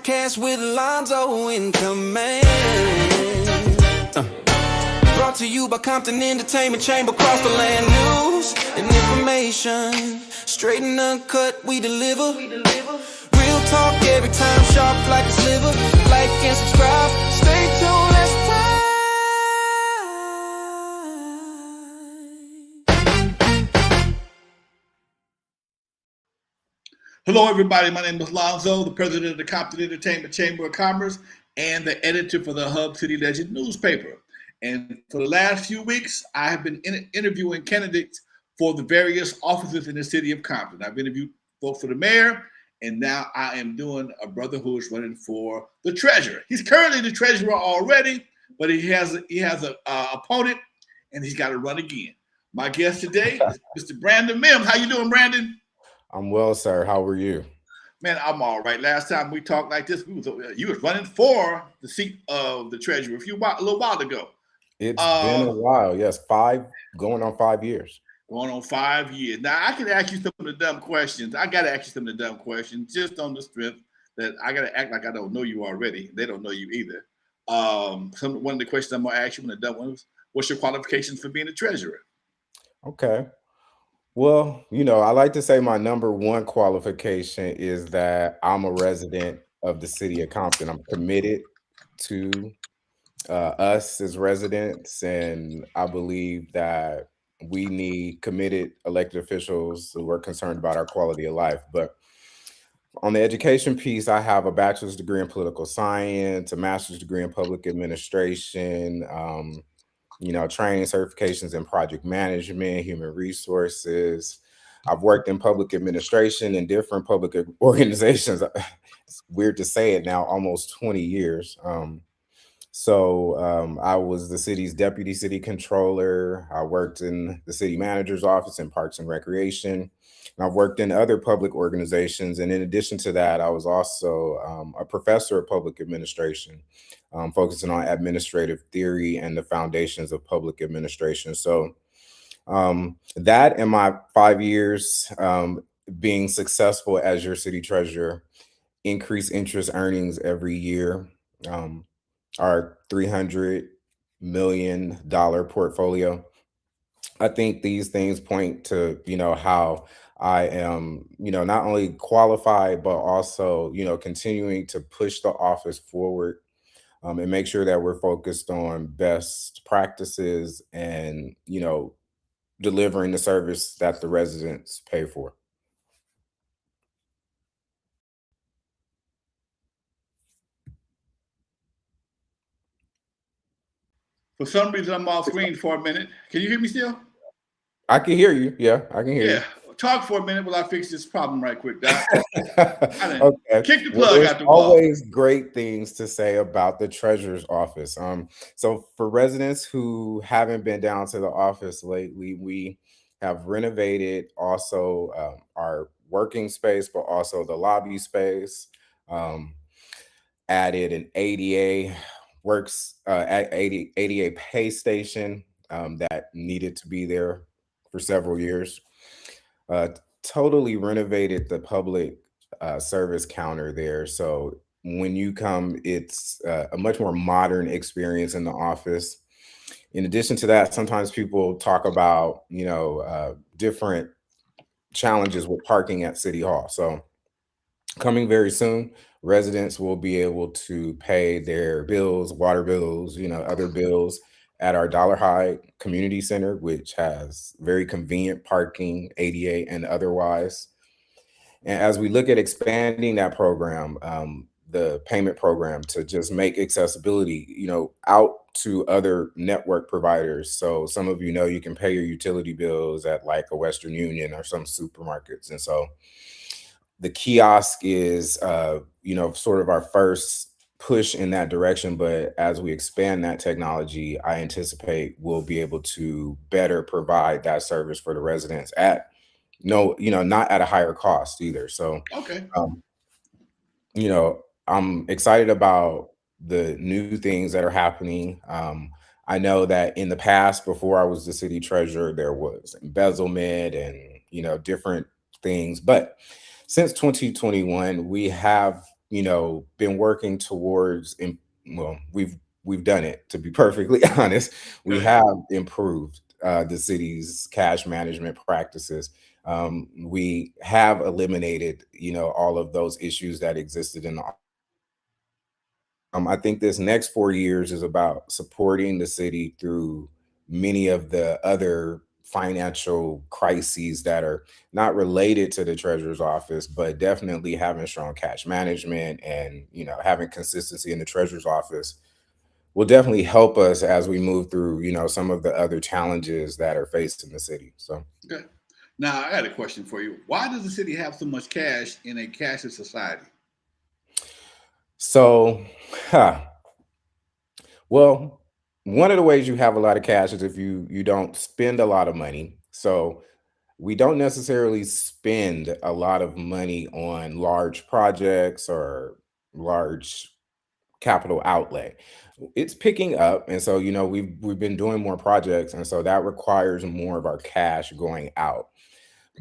podcast with Lonzo in command. Brought to you by Compton Entertainment Chamber, across the land. News and information, straight and uncut, we deliver. Real talk every time, sharp like a sliver. Like and subscribe, stay tuned, let's time. Hello, everybody. My name is Lonzo, the president of the Compton Entertainment Chamber of Commerce and the editor for the Hub City Legend newspaper. And for the last few weeks, I have been interviewing candidates for the various offices in the city of Compton. I've interviewed folks for the mayor, and now I am doing a brother who is running for the treasurer. He's currently the treasurer already, but he has an opponent, and he's got to run again. My guest today is Mr. Brandon Mims. How you doing, Brandon? I'm well, sir. How are you? Man, I'm all right. Last time we talked like this, you was running for the seat of the treasurer a little while ago. It's been a while. Yes, going on 5 years. Going on 5 years. Now, I can ask you some of the dumb questions. I got to ask you some of the dumb questions just on the strength that I got to act like I don't know you already. They don't know you either. One of the questions I'm going to ask you, one of the dumb ones, what's your qualifications for being a treasurer? Okay. Well, I like to say my number one qualification is that I'm a resident of the city of Compton. I'm committed to us as residents, and I believe that we need committed elected officials who are concerned about our quality of life. But on the education piece, I have a bachelor's degree in political science, a master's degree in public administration, training certifications in project management, human resources. I've worked in public administration in different public organizations. It's weird to say it now, almost 20 years. I was the city's deputy city controller. I worked in the city manager's office in Parks and Recreation. And I've worked in other public organizations. And in addition to that, I was also a professor of public administration, focusing on administrative theory and the foundations of public administration. So that and my 5 years being successful as your city treasurer, increased interest earnings every year, our $300 million portfolio. I think these things point to, how I am, not only qualified, but also, continuing to push the office forward and make sure that we're focused on best practices and, delivering the service that the residents pay for. For some reason, I'm off screen for a minute. Can you hear me still? I can hear you. Yeah, I can hear you. Talk for a minute while I fix this problem right quick, Doc. Okay. Kick the plug out the wall. Always great things to say about the treasurer's office. So for residents who haven't been down to the office lately, we have renovated also our working space, but also the lobby space. Added an ADA ADA pay station that needed to be there for several years. Totally renovated the public service counter there. So when you come, it's a much more modern experience in the office. In addition to that, sometimes people talk about, different challenges with parking at City Hall. So coming very soon, residents will be able to pay their bills, water bills, other bills at our Dollar High Community Center, which has very convenient parking, ADA and otherwise. And as we look at expanding that program, the payment program, to just make accessibility, out to other network providers. So some of you can pay your utility bills at like a Western Union or some supermarkets. And so the kiosk is, sort of our first push in that direction. But as we expand that technology, I anticipate we'll be able to better provide that service for the residents at not at a higher cost either. So, okay. I'm excited about the new things that are happening. I know that in the past, before I was the city treasurer, there was embezzlement and, different things. But since 2021, we have been working towards, well, we've done it, to be perfectly honest. We Okay. have improved the city's cash management practices. We have eliminated, all of those issues that existed in the. I think this next 4 years is about supporting the city through many of the other financial crises that are not related to the treasurer's office, but definitely having strong cash management and having consistency in the treasurer's office will definitely help us as we move through some of the other challenges that are faced in the city. So, Okay. Now I got a question for you. Why does the city have so much cash in a cashless society? so, huh, well, one of the ways you have a lot of cash is if you don't spend a lot of money. So we don't necessarily spend a lot of money on large projects or large capital outlay. It's picking up, and so we've been doing more projects, and so that requires more of our cash going out.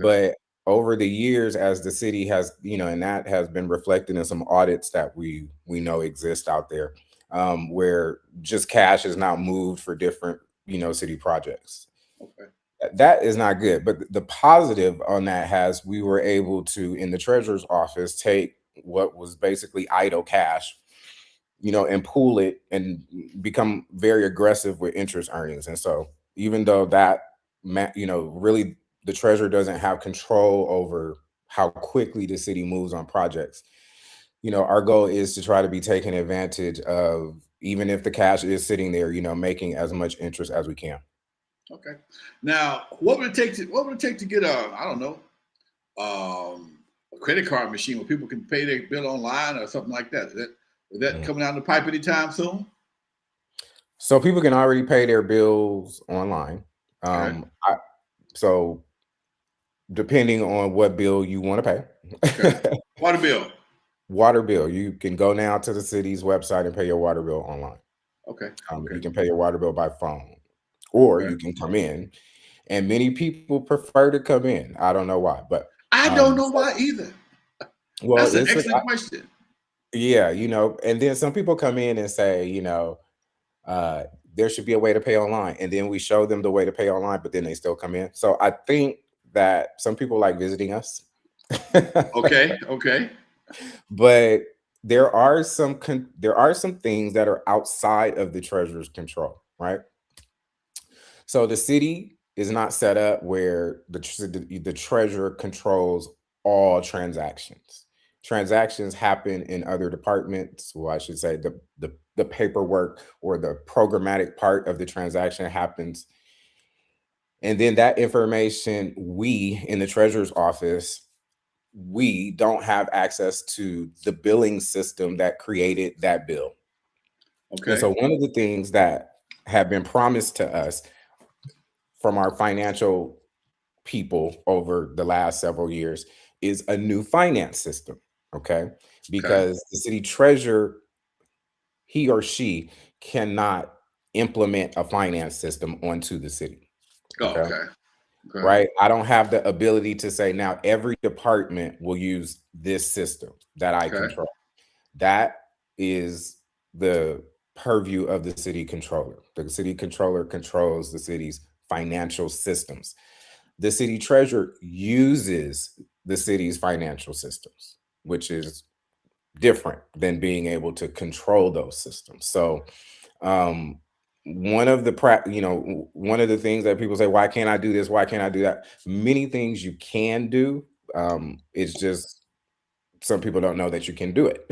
Okay. But over the years, as the city has, and that has been reflected in some audits that we know exist out there, where just cash is now moved for different, city projects. Okay. That is not good. But the positive on that has we were able to, in the treasurer's office, take what was basically idle cash, and pool it and become very aggressive with interest earnings. And so even though that, really the treasurer doesn't have control over how quickly the city moves on projects, our goal is to try to be taking advantage of, even if the cash is sitting there, making as much interest as we can. Okay. Now, what would it take to get a I don't know a credit card machine where people can pay their bill online or something like that? Is that Mhm. coming down the pipe anytime soon? So people can already pay their bills online. Okay. So depending on what bill you want to Okay. pay. Water bill. Water bill, you can go now to the city's website and pay your water bill online. Okay. You Okay. can pay your water bill by phone, or Okay. you can come in. And many people prefer to come in. I don't know why, but I don't know so, why either. well, That's an it's excellent question. yeah, and then some people come in and say, uh, there should be a way to pay online, and then we show them the way to pay online, but then they still come in. So I think that some people like visiting us. Okay. Okay. But there are some things that are outside of the treasurer's control, right? So the city is not set up where the treasurer controls all transactions. Transactions happen in other departments. Well, I should say the paperwork or the programmatic part of the transaction happens, and then that information, we in the treasurer's office, we don't have access to the billing system that created that bill. And Okay. so one of the things that have been promised to us from our financial people over the last several years is a new finance system. Okay. Okay. Because the city treasurer, he or she cannot implement a finance system onto the city. Oh, Okay. okay. Okay. Right. I don't have the ability to say now every department will use this system that I Okay. control. That is the purview of the city controller. The city controller controls the city's financial systems. The city treasurer uses the city's financial systems, which is different than being able to control those systems. So, um, one of the things that people say, why can't I do this? Why can't I do that? Many things you can do. It's just some people don't know that you can do it.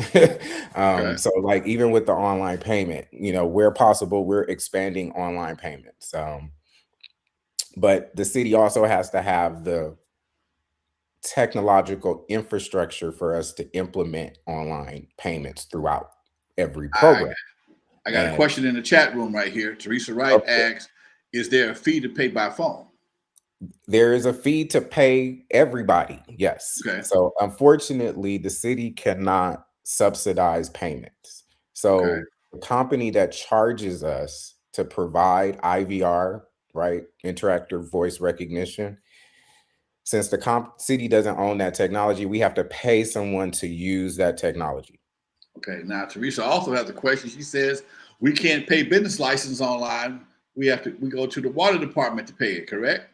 Okay. So like even with the online payment, where possible, we're expanding online payments. But the city also has to have the technological infrastructure for us to implement online payments throughout every I program. I got a And question in the chat room right here. Teresa Wright okay, asks, "Is there a fee to pay by phone?" there is a fee to pay everybody. Yes. Okay. So unfortunately, the city cannot subsidize payments. Okay. So the company that charges us to provide IVR, right, interactive voice recognition, since the city doesn't own that technology, we have to pay someone to use that technology. Okay. Now Teresa also has a question. She says we can't pay business license online. We go to the water department to pay it. Correct?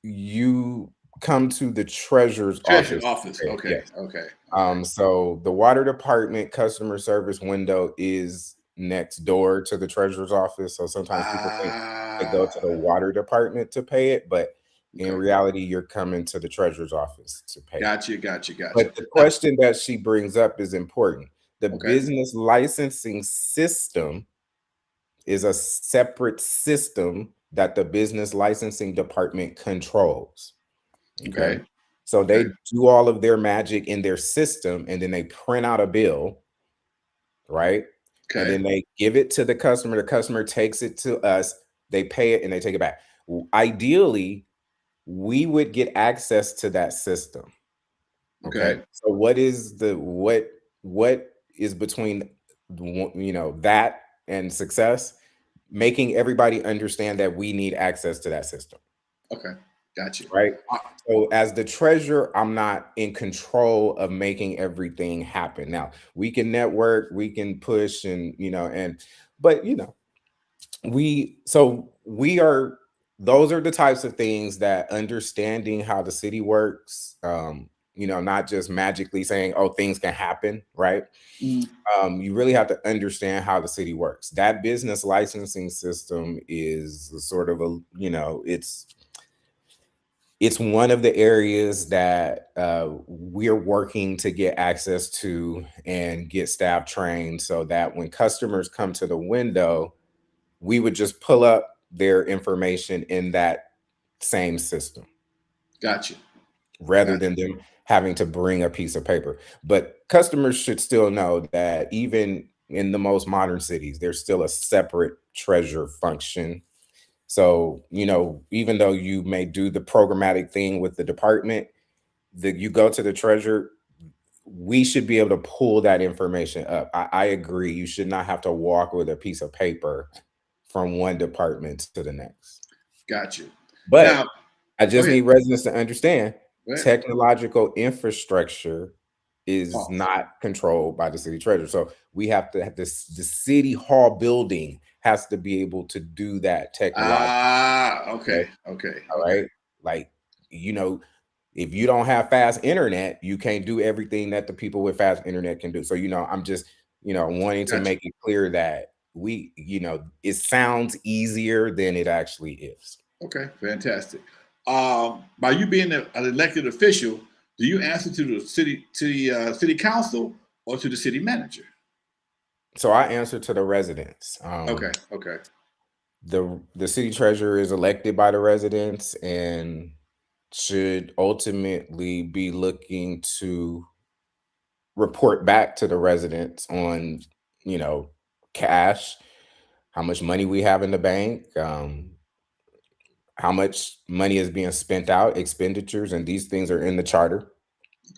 You come to the treasurer's Treasure office. office. Okay. Yes. Okay. Okay. So the water department customer service window is next door to the treasurer's office. So sometimes people think they go to the Ah. water department to pay it, but in Okay. reality, you're coming to the treasurer's office to pay it. Gotcha. Gotcha. Gotcha. But the question that she brings up is important. The Okay. business licensing system is a separate system that the business licensing department controls. Okay. Okay. So Okay. they do all of their magic in their system and then they print out a bill, right? And Okay. then they give it to the customer. The customer takes it to us, they pay it and they take it back. Ideally, we would get access to that system. Okay. Okay. So what is between that and success? Making everybody understand that we need access to that system. Okay. Gotcha. Right. Uh, So as the treasurer, I'm not in control of making everything happen. Now we can network, we can push but we are those are the types of things that understanding how the city works, not just magically saying, oh, things can happen, right? mm, You really have to understand how the city works. That business licensing system is sort of it's one of the areas that we're working to get access to and get staff trained so that when customers come to the window, we would just pull up their information in that same system Gotcha. rather Gotcha. than them having to bring a piece of paper. But customers should still know that even in the most modern cities, there's still a separate treasure function. So, even though you may do the programmatic thing with the department, that you go to the treasurer, we should be able to pull that information up. I agree. You should not have to walk with a piece of paper from one department to the next. Gotcha. But Now, I go just ahead. need residents to understand Go ahead. technological infrastructure is Pause. not controlled by the city treasurer. So we have to have this, the city hall building has to be able to do that technologically. Ah, okay. Okay. Okay. All Okay. right. Like, you know, if you don't have fast internet, you can't do everything that the people with fast internet can do. So, I'm just, wanting to Gotcha. make it clear that it sounds easier than it actually is. Okay. Fantastic. By you being an elected official, do you answer to the city council or to the city manager? So I answer to the residents. Okay. Okay. The city treasurer is elected by the residents and should ultimately be looking to report back to the residents on, you know, cash, how much money we have in the bank, how much money is being spent out, expenditures, and these things are in the charter.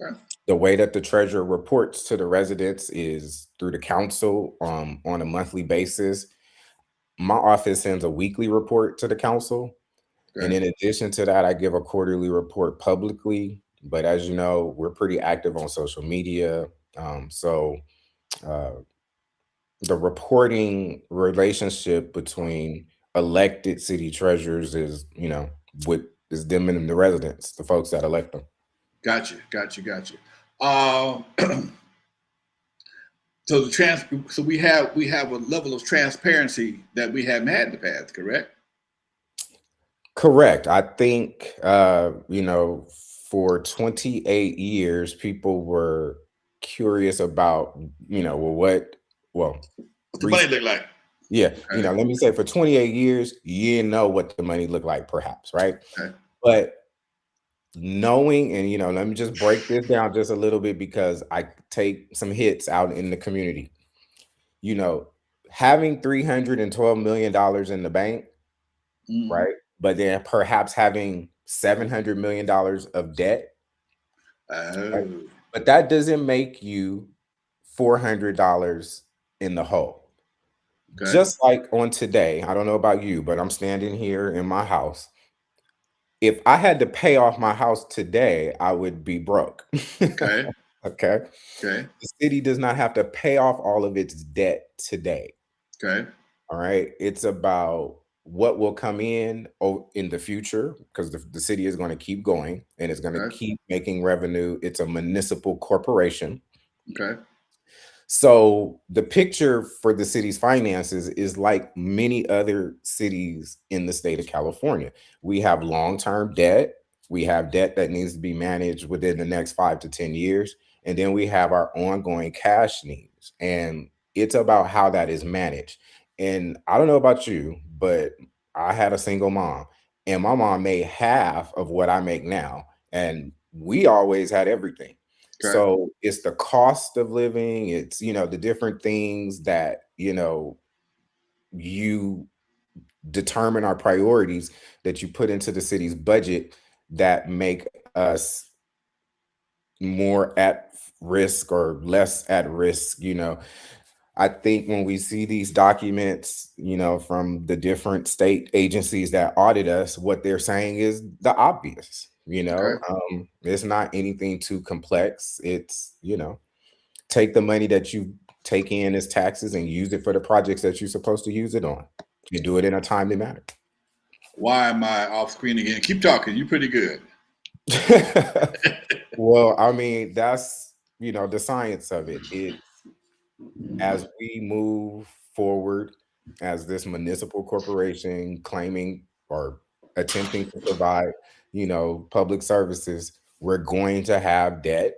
Okay. The way that the treasurer reports to the residents is through the council on a monthly basis. My office sends a weekly report to the council. And Okay. in addition to that, I give a quarterly report publicly. But as you know, we're pretty active on social media. So uh, the reporting relationship between elected city treasurers is, with is them and the residents, the folks that elect them. Gotcha. Gotcha. Gotcha. Um, so we have a level of transparency that we haven't had in the past. Correct. Correct. I think, for 28 years, people were curious about, well, What's the re- money look like? yeah, Okay. let me say for 28 years, you didn't know what the money looked like, perhaps, right? Okay. But knowing, and, let me just break this down just a little bit because I take some hits out in the community. You know, having $312 million in the bank, Mm. right? But then perhaps having $700 million of debt, right? Oh. But that doesn't make you $400 in the hole. Okay. Just like on today, I don't know about you, but I'm standing here in my house. If I had to pay off my house today, I would be broke. Okay. Okay. Okay. The city does not have to pay off all of its debt today. Okay. All right. It's about what will come in the future, because the city is going to keep going and it's going to Okay. keep making revenue. It's a municipal corporation. Okay. So the picture for the city's finances is like many other cities in the state of California. We have long-term debt. We have debt that needs to be managed within the next 5 to 10 years. And then we have our ongoing cash needs. And it's about how that is managed. And I don't know about you, but I had a single mom, and my mom made half of what I make now. And we always had everything. Okay. So it's the cost of living, it's, the different things that, you determine our priorities that you put into the city's budget that make us more at risk or less at risk. I think when we see these documents, from the different state agencies that audit us, what they're saying is the obvious. Okay. It's not anything too complex. It's, take the money that you take in as taxes and use it for the projects that you're supposed to use it on. You do it in a timely manner. Why am I off screen again? Keep talking. You're pretty good. Well, I mean, that's, the science of it. As we move forward as this municipal corporation claiming or attempting to provide, public services, we're going to have debt.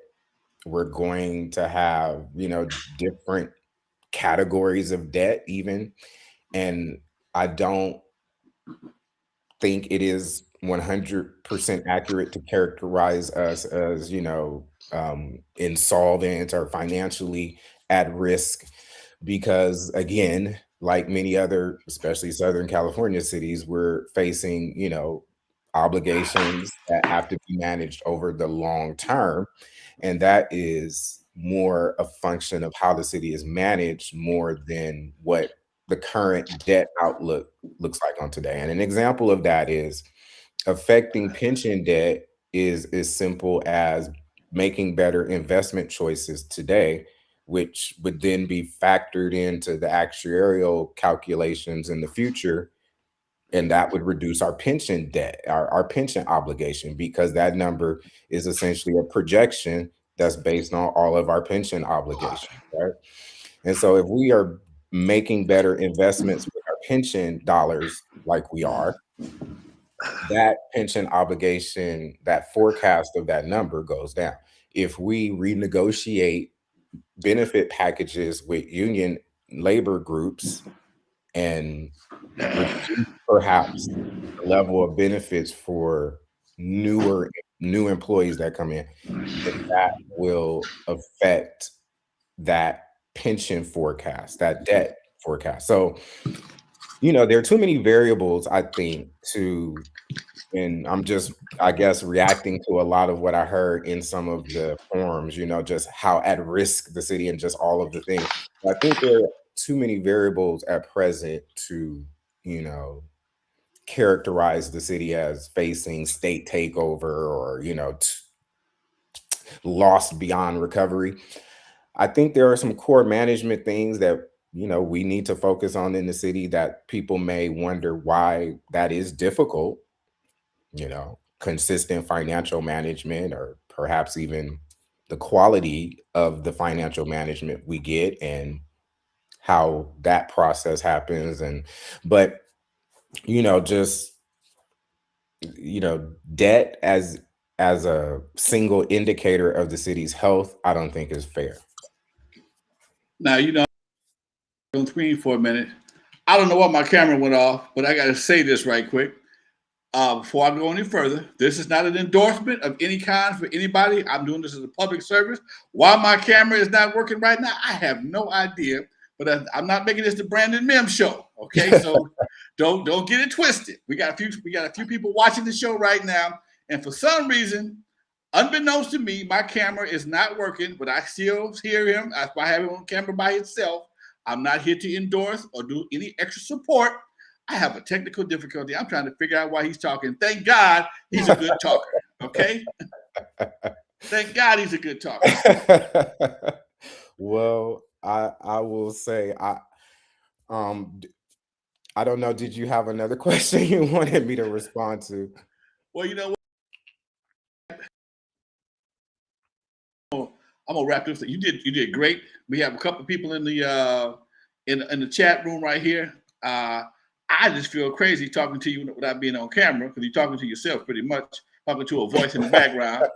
We're going to have, different categories of debt even. And I don't think it is 100% accurate to characterize us as, insolvent or financially at risk, because again, like many other, especially Southern California cities, we're facing, obligations that have to be managed over the long term. And that is more a function of how the city is managed more than what the current debt outlook looks like on today. And an example of that is affecting pension debt is as simple as making better investment choices today, which would then be factored into the actuarial calculations in the future. And that would reduce our pension debt, our pension obligation, because that number is essentially a projection that's based on all of our pension obligations, right? And so if we are making better investments with our pension dollars, like we are, that pension obligation, that forecast of that number goes down. If we renegotiate benefit packages with union labor groups and reduce perhaps the level of benefits for new employees that come in, then that will affect that pension forecast, that debt forecast. So, there are too many variables, I think, and I'm just, I guess, reacting to a lot of what I heard in some of the forums, just how at risk the city and just all of the things. I think there are too many variables at present to, you know, characterize the city as facing state takeover or, lost beyond recovery. I think there are some core management things that, we need to focus on in the city that people may wonder why that is difficult, consistent financial management, or perhaps even the quality of the financial management we get and how that process happens. But, just, debt as a single indicator of the city's health, I don't think is fair. Now, on screen for a minute. I don't know why my camera went off, but I got to say this right quick. Before I go any further, this is not an endorsement of any kind for anybody. I'm doing this as a public service. Why my camera is not working right now, I have no idea. But I'm not making this the Brandon Mims show, okay? So don't get it twisted. We got a few people watching the show right now, and for some reason, unbeknownst to me, my camera is not working, but I still hear him. That's why I have him on camera by itself. I'm not here to endorse or do any extra support. I have a technical difficulty. I'm trying to figure out why he's talking. Thank God he's a good talker. Okay. Thank God he's a good talker. Well, I will say I don't know. Did you have another question you wanted me to respond to? Well, you know what? I'm gonna wrap this. You did great. We have a couple people in the chat room right here. I just feel crazy talking to you without being on camera because you're talking to yourself pretty much, talking to a voice in the background.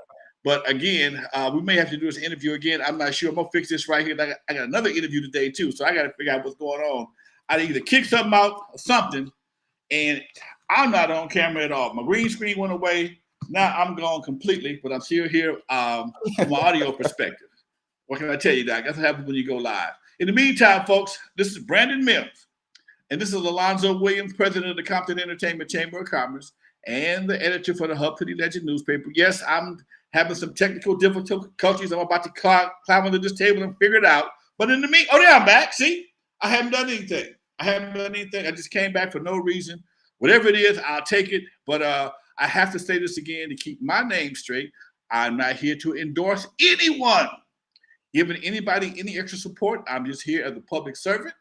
But again, we may have to do this interview again. I'm not sure. I'm gonna fix this right here. I got another interview today too, so I got to figure out what's going on. I either kick something out or something, and I'm not on camera at all. My green screen went away. Now I'm gone completely, but I'm still here from an audio perspective. What can I tell you, Doc? That's what happens when you go live. In the meantime, folks, this is Brandon Mims, and this is Alonzo Williams, president of the Compton Entertainment Chamber of Commerce and the editor for the Hub City Legend newspaper. Yes, I'm having some technical difficulties. I'm about to climb under this table and figure it out. But in the meantime, oh, yeah, I'm back. See, I haven't done anything. I just came back for no reason. Whatever it is, I'll take it. But I have to say this again to keep my name straight. I'm not here to endorse anyone, giving anybody any extra support. I'm just here as a public servant,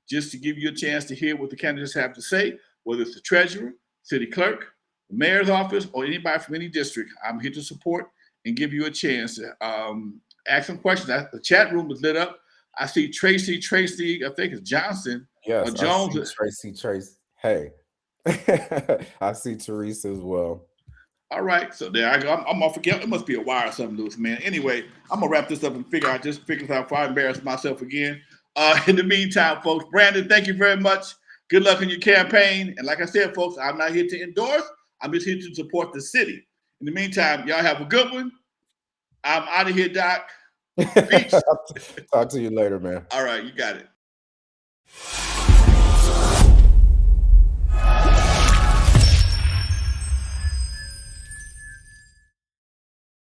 just to give you a chance to hear what the candidates have to say, whether it's the treasurer, city clerk, the mayor's office, or anybody from any district. I'm here to support and give you a chance to ask some questions. The chat room is lit up. I see Tracy, I think it's Johnson. Yes, or Jones. I see Tracy. Hey, I see Teresa as well. All right, so there I go. I'm gonna forget. It must be a wire or something loose, man. Anyway, I'm gonna wrap this up and figure out before I embarrass myself again. In the meantime, folks, Brandon, thank you very much. Good luck in your campaign. And like I said, folks, I'm not here to endorse. I'm just here to support the city. In the meantime, y'all have a good one. I'm out of here, Doc. Peace. Talk to you later, man. All right, you got it.